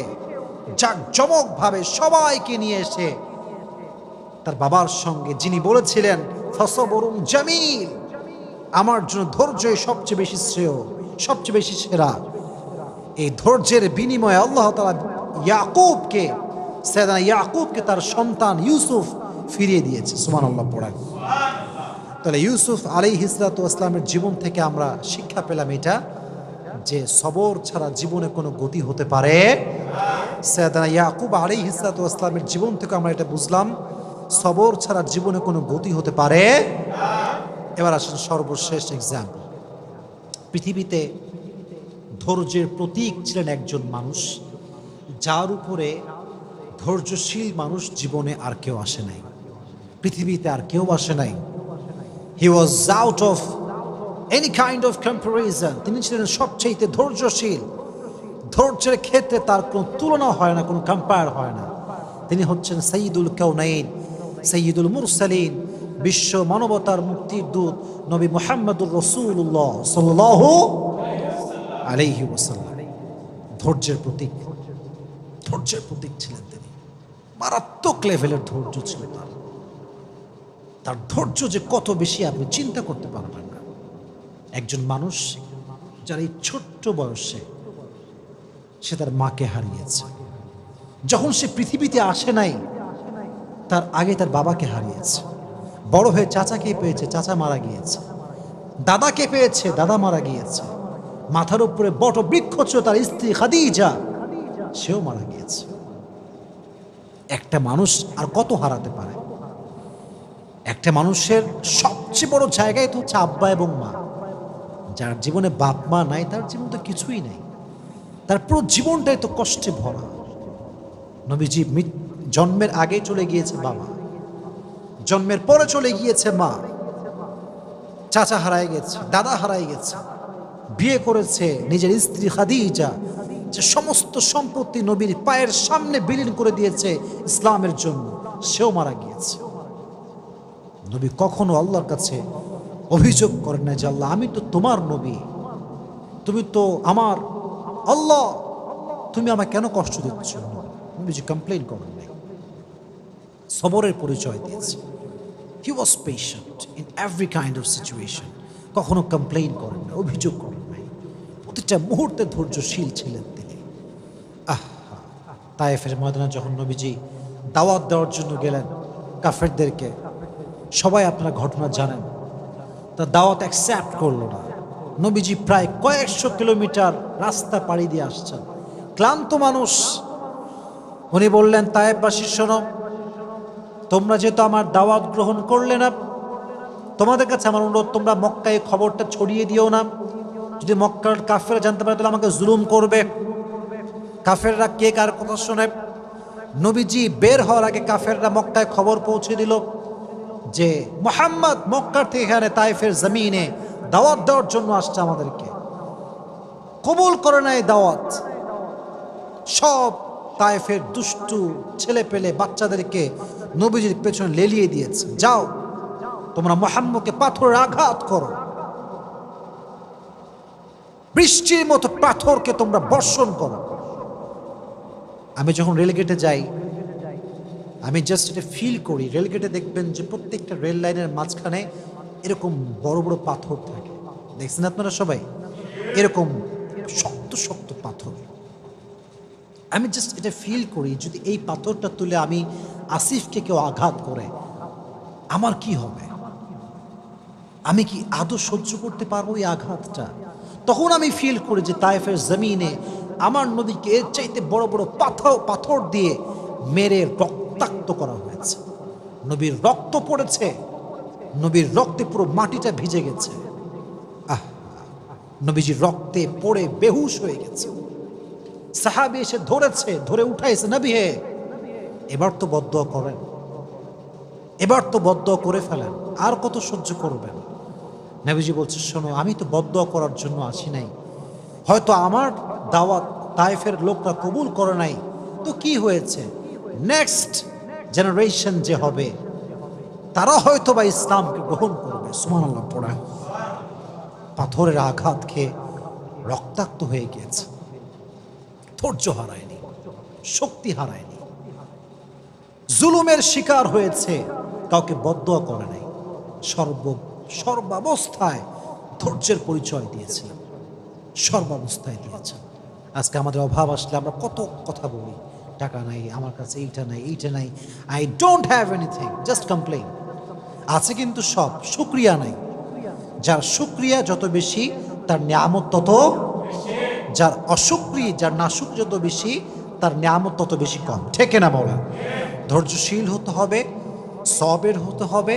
জাঁকজমকভাবে সবাইকে নিয়ে এসে তার বাবার সঙ্গে, যিনি বলেছিলেন ফাসবরুন জামিল, আমার জন্য ধৈর্যই সবচেয়ে বেশি শ্রেয়, সবচেয়ে বেশি সেরা, এই ধৈর্যের বিনিময়ে আল্লাহ তাআলা ইয়াকুবকে, সাইয়েদনা ইয়াকুবকে তার সন্তান ইউসুফ ফিরিয়ে দিয়েছে। সুবহানাল্লাহ পড়েন। তাহলে ইউসুফ আলাইহিস সালাতু ওয়াস সালামের জীবন থেকে আমরা শিক্ষা পেলাম এটা, যে সবর ছাড়া জীবনে কোনো গতি হতে পারে। সাইয়েদনা ইয়াকুব আলাইহিস সালাতু ওয়াস সালামের জীবন থেকে আমরা এটা বুঝলাম, সবর ছাড়া জীবনে কোনো গতি হতে পারে। এবার আসেন সর্বশেষ এক্সাম্পল। পৃথিবীতে ধৈর্যের প্রতীক ছিলেন একজন মানুষ, যার উপরে ধৈর্যশীল মানুষ জীবনে আর কেউ আসে নাই, পৃথিবীতে আর কেউ আসে নাই। He was out of any kind of comparison. তিনি ছিলেন সবচেয়ে ধৈর্যশীল। ধৈর্যের ক্ষেত্রে তার কোনো তুলনা হয় না, কোনো কম্পেয়ার হয় না। তিনি হচ্ছেন সাইয়্যিদুল কাউনাইন, সাইয়্যিদুল মুরসালিন, বিশ্ব মানবতার মুক্তির দূত নবী মুহাম্মদুর রাসূলুল্লাহ সাল্লাল্লাহু আলাইহি ওয়াসাল্লাম। ধৈর্যের প্রতীক, ধৈর্যের প্রতীক ছিলেন তিনি। মারাত্মক লেভেলের ধৈর্য ছিল তার। তার ধৈর্য যে কত বেশি আপনি চিন্তা করতে পারবেন না। একজন মানুষ যার এই ছোট্ট বয়সে সে তার মাকে হারিয়েছে, যখন সে পৃথিবীতে আসে নাই তার আগে তার বাবাকে হারিয়েছে, বড় হয়ে চাচাকে পেয়েছে, চাচা মারা গিয়েছে, দাদাকে পেয়েছে, দাদা মারা গিয়েছে, মাথার উপরে বট বৃক্ষ ছিল তার স্ত্রী খাদিজা, সেও মারা গিয়েছে। একটা মানুষ আর কত হারাতে পারে? একটা মানুষের সবচেয়ে বড় জায়গায় তো হচ্ছে আব্বা এবং মা। যার জীবনে বাপ মা নাই তার জীবন তো কিছুই নাই, তার পুরো জীবনটাই তো কষ্টে ভরা। নবীজি জন্মের আগে চলে গিয়েছে বাবা, জন্মের পরে চলে গিয়েছে মা, চাচা হারায় গেছে, দাদা হারায় গেছে, বিয়ে করেছে নিজের স্ত্রী খাদিজা, যে সমস্ত সম্পত্তি নবীর পায়ের সামনে বিলীন করে দিয়েছে ইসলামের জন্য, সেও মারা গিয়েছে। নবী কখনো আল্লাহর কাছে অভিযোগ করেন না যে আল্লাহ আমি তো তোমার নবী, তুমি তো আমার আল্লাহ, তুমি আমায় কেন কষ্ট দিচ্ছ? নবীজি কমপ্লেন করেন নাই, সবরের পরিচয় দিয়েছে। He was patient in every kind of situation. কখনো কমপ্লেন করেন না, অভিযোগ করেন নাই, প্রতিটা মুহূর্তে ধৈর্যশীল ছিলেন তিনি। তায়েফের ময়দানে যখন নবীজি দাওয়াত দেওয়ার জন্য গেলেন কাফেরদেরকে, সবাই আপনারা ঘটনা জানেন, তা দাওয়াত অ্যাকসেপ্ট করলো না। নবীজি প্রায় কয়েকশো কিলোমিটার রাস্তা পাড়ি দিয়ে আসছেন, ক্লান্ত মানুষ। উনি বললেন, তায়েফবাসী শোনো, তোমরা যেহেতু আমার দাওয়াত গ্রহণ করলে না, তোমাদের কাছে আমার অনুরোধ, তোমরা মক্কায় খবরটা ছড়িয়ে দিও না। যদি মক্কার কাফেররা জানতে পারে তাহলে আমাকে জুলুম করবে। কাফেররা কে কার কথা শোনে। নবীজি বের হওয়ার আগে কাফেররা মক্কায় খবর পৌঁছে দিল যে মুহাম্মদ মক্কার থেকে এখানে তায়েফের জমিনে দাওয়াত দেওয়ার জন্য আসছে, আমাদেরকে কবুল করে নাই দাওয়াত। সব তায়েফের দুষ্টু ছেলে পেলে বাচ্চাদেরকে নবীজির পেছনে লেলিয়ে দিয়েছে, যাও তোমরা মুহাম্মদকে পাথরের আঘাত করো, বৃষ্টির মতো পাথরকে তোমরা বর্ষণ করো। আমি যখন রেলগেটে যাই, আমি জাস্ট এটা ফিল করি। রেলগেটে দেখবেন যে প্রত্যেকটা রেল লাইনের মাঝখানে এরকম বড় বড় পাথর থাকে, দেখছেন আপনারা সবাই, এরকম শক্ত শক্ত পাথর। আমি জাস্ট এটা ফিল করি, যদি এই পাথরটা তুলে আমি আসিফকে কেউ আঘাত করে আমার কি হবে, আমি কি আদৌ সহ্য করতে পারবো এই আঘাতটা? তখন আমি ফিল করি যে তায়েফের জমিনে আমার নবীকে এর চাইতে বড় বড় পাথর দিয়ে মেরে রক্তাক্ত করা হয়েছে। নবীর রক্ত পড়েছে, নবীর রক্তে পুরো মাটিটা ভিজে গেছে। নবীজি রক্তে পড়ে বেহুশ হয়ে গেছে। সাহাবী এসে ধরেছে, ধরে উঠাইছে, নবী হে এবার তো বদদুয়া করেন, এবার তো বদদুয়া করে ফেলেন, আর কত সহ্য করবেন? নবীজি বলছে, শোনো, আমি তো বদদুয়া করার জন্য আসি নাই, হয়তো আমার দাওয়াত তায়েফের লোকরা কবুল করে নাই, তো কি হয়েছে, নেক্সট জেনারেশন যে হবে তারা হয়তো বা ইসলামকে গ্রহণ করবে। সুবহানাল্লাহ পড়া। পাথরের আঘাত খেয়ে রক্তাক্ত হয়ে গিয়েছে, ধৈর্য হারায়নি, শক্তি হারায়নি, জুলুমের শিকার হয়েছে, কাউকে বদদুয়া করে নাই, সর্বাবস্থায় ধৈর্যের পরিচয় দিয়েছিলেন, সর্বাবস্থায় দিয়েছেন। আজকে আমাদের অভাব আসলে আমরা কত কথা বলি, টাকা নাই, আমার কাছে এইটা নাই, এইটা নাই, I don't have anything, just complain. আছে কিন্তু সব, শুকরিয়া নাই। যার শুকরিয়া যত বেশি তার নিয়ামত তত, যার অশুকরিয়া, যার নাশুকরিয়া যত বেশি তার নিয়ামত তত বেশি কম। ঠিক না বলা? ধৈর্যশীল হতে হবে, সবের হতে হবে,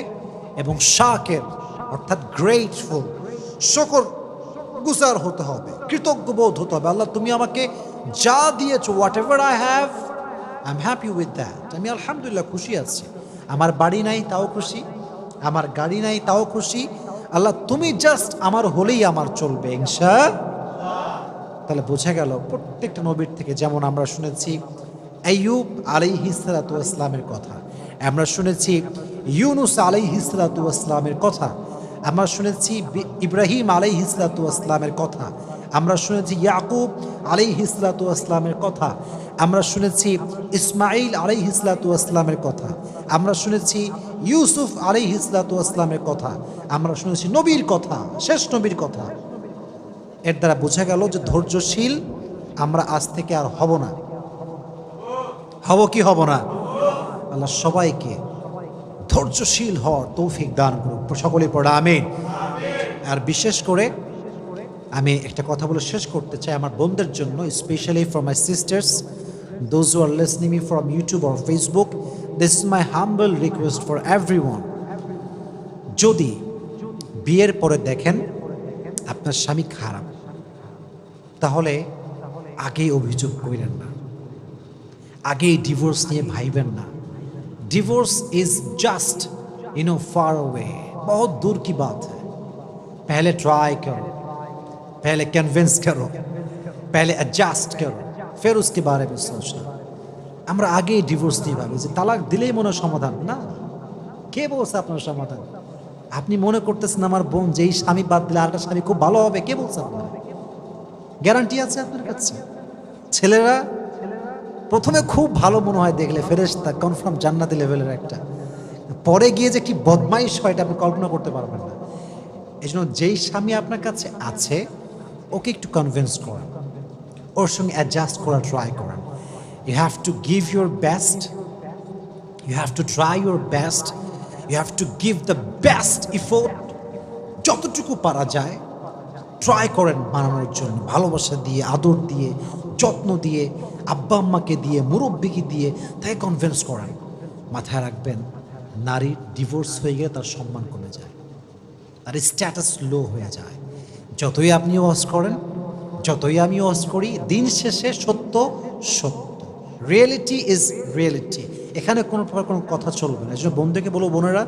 এবং শাকের অর্থাৎ গ্রেটফুল, শুকর গুজার হতে হবে, কৃতজ্ঞ বোধ হতে হবে। আল্লাহ তুমি আমাকে যা দিয়েছো, what ever I have, I am happy with that. আমি আলহামদুলিল্লাহ খুশি আছি। আমার বাড়ি নাই তাও খুশি, আমার গাড়ি নাই তাও খুশি। আল্লাহ তুমি জাস্ট আমার হলেই আমার চলবে ইনশাআল্লাহ। তাহলে বোঝা গেল প্রত্যেকটা নবীর থেকে, যেমন আমরা শুনেছি আইয়ুব আলাইহিস সালাতু ওয়াস সালামের কথা, আমরা শুনেছি ইউনুস আলাইহিস সালাতু ওয়াস সালামের কথা, আমরা শুনেছি ইব্রাহিম আলাইহিস সালাতু ওয়াস সালামের কথা, আমরা শুনেছি ইয়াকুব আলাইহিস সালাতু ওয়াস সালামের কথা, আমরা শুনেছি ইসমাঈল আলাইহিস সালাতু ওয়াস সালামের কথা, আমরা শুনেছি ইউসুফ আলাইহিস সালাতু ওয়াস সালামের কথা, আমরা শুনেছি নবীর কথা, শেষ নবীর কথা। এর দ্বারা বোঝা গেল যে ধৈর্যশীল আমরা আজ থেকে আর হব না। হব কি হব না? আল্লাহ সবাইকে ধৈর্যশীল হওয়ার তৌফিক দান করুক, সকলে পড়া আমিন। আর বিশেষ করে আমি একটা কথা বলে শেষ করতে চাই আমার বোনদের জন্য, specially for my sisters, those who R listening me from YouTube or Facebook, this is my humble request for everyone. যদি বিয়ের পরে দেখেন আপনার স্বামী খারাপ, তাহলে আগেই অভিযোগ করেন না, আগেই ডিভোর্স নিয়ে ভাইবেন না। Divorce is just far away, बहुत दूर की बात है। पहले ट्राई करो, पहले कन्विंस करो, पहले एडजस्ट करो, फिर उसके बारे में सोचना। আমরা আগেই ডিভোর্স দিয়ে ভাবি যে তালাক দিলেই মনে সমাধান। না, কে বলছে আপনার সমাধান? আপনি মনে করতেছেন আমার বোন যেই স্বামী বাদ দিলে আরেকটা স্বামী খুব ভালো হবে, কে বলছে আপনার? গ্যারান্টি আছে আপনার কাছে? ছেলেরা প্রথমে খুব ভালো মনে হয় দেখলে, ফেরেশতা কনফার্ম জান্নাতি লেভেলের একটা, পরে গিয়ে যে কি বদমাইশ হয় এটা আপনি কল্পনা করতে পারবেন না। এই জন্য যেই স্বামী আপনার কাছে আছে ওকে একটু কনভিন্স করেন, ওর সঙ্গে অ্যাডজাস্ট করার ট্রাই করেন। You have to give your best, you have to try your best, you have to give the best effort. যতটুকু পারা যায় ট্রাই করেন বানানোর জন্য, ভালোবাসা দিয়ে, আদর দিয়ে, যত্ন দিয়ে, আব্বা আম্মাকে দিয়ে, মুরব্বিকে দিয়ে তাই কনভিন্স করেন। মাথায় রাখবেন, নারীর ডিভোর্স হয়ে গেলে তার সম্মান কমে যায়, তার স্ট্যাটাস লো হয়ে যায়। যতই আপনি ওয়াজ করেন, যতই আমি ওয়াজ করি, দিন শেষে সত্য সত্য, রিয়েলিটি ইজ রিয়েলিটি। এখানে কোনো প্রকার কোনো কথা চলবে না। এই জন্য বন্ধুকে বলবো, বোনেরা,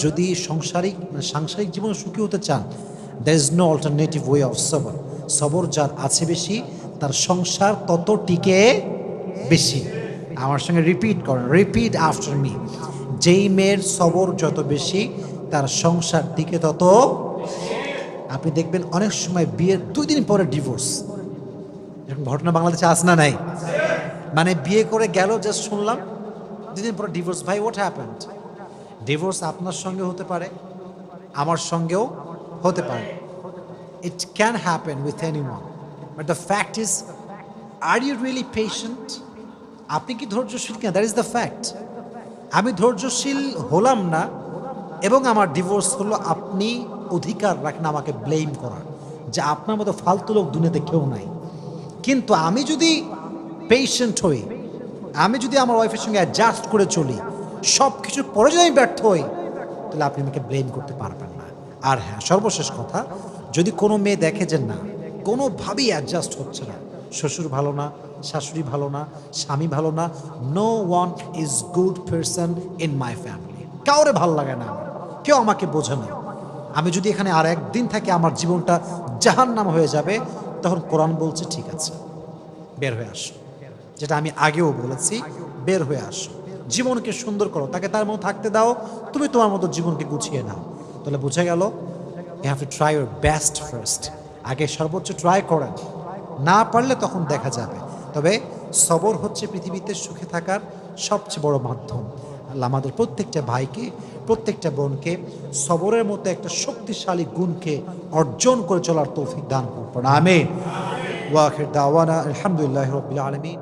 যদি সাংসারিক জীবনে সুখী হতে চান, there is no alternative way of সবর। সবর যার আছে বেশি, তার সংসার তত টিকে বেশি। আমার সঙ্গে রিপিট করেন, রিপিট আফটার মি। যেই মেয়ের সবর যত বেশি, তার সংসার টিকে তত। আপনি দেখবেন অনেক সময় বিয়ের 2 দিন পরে ডিভোর্স, এরকম ঘটনা বাংলাদেশে আস না নাই? মানে বিয়ে করে গেল, জাস্ট শুনলাম 2 দিন পরে ডিভোর্স। ভাই, হোয়াট হ্যাপেন্ড? ডিভোর্স আপনার সঙ্গে হতে পারে, আমার সঙ্গেও হতে পারে। It can happen with anyone, but the fact is, are you really patient? আপনি কি ধৈর্যশীল কিনা? That is the fact. আমি ধৈর্যশীল হলাম না এবং আমার ডিভোর্স হলো, আপনি অধিকার রাখেন আমাকে ব্লেম করার, যে আপনার মতো ফালতু লোক দুনিয়াতে কেউ নাই। কিন্তু আমি যদি পেশেন্ট হই, আমি যদি আমার ওয়াইফের সঙ্গে অ্যাডজাস্ট করে চলি, সব কিছুর পরে যদি আমি ব্যর্থ হই, তাহলে আপনি আমাকে ব্লেম করতে পারবেন না। আর হ্যাঁ, সর্বশেষ কথা, যদি কোনো মেয়ে দেখে যে না, কোনোভাবেই অ্যাডজাস্ট হচ্ছে না, শ্বশুর ভালো না, শাশুড়ি ভালো না, স্বামী ভালো না, no one is good person in my family, কাউরে ভালো লাগে না আমার, কেউ আমাকে বোঝে না, আমি যদি এখানে আর একদিন থাকি আমার জীবনটা জাহান্নাম হয়ে যাবে, তখন কোরআন বলছে ঠিক আছে, বের হয়ে আসো। যেটা আমি আগেও বলেছি, বের হয়ে আসো, জীবনকে সুন্দর করো, তাকে তার মতো থাকতে দাও, তুমি তোমার মতো জীবনকে গুছিয়ে নাও। তাহলে বোঝা গেল, you have to try your best first. আগে সর্বোচ্চ ট্রাই করেন, না পারলে তখন দেখা যাবে। তবে সবর হচ্ছে পৃথিবীতে সুখে থাকার সবচেয়ে বড় মাধ্যম। আল্লাহ আমাদের প্রত্যেকটা ভাইকে, প্রত্যেকটা বোনকে সবরের মতো একটা শক্তিশালী গুণকে অর্জন করে চলার তৌফিক দান করুন। আমিন। ওয়া আখির দাওয়ানা আলহামদুলিল্লাহি রাব্বিল আলামিন।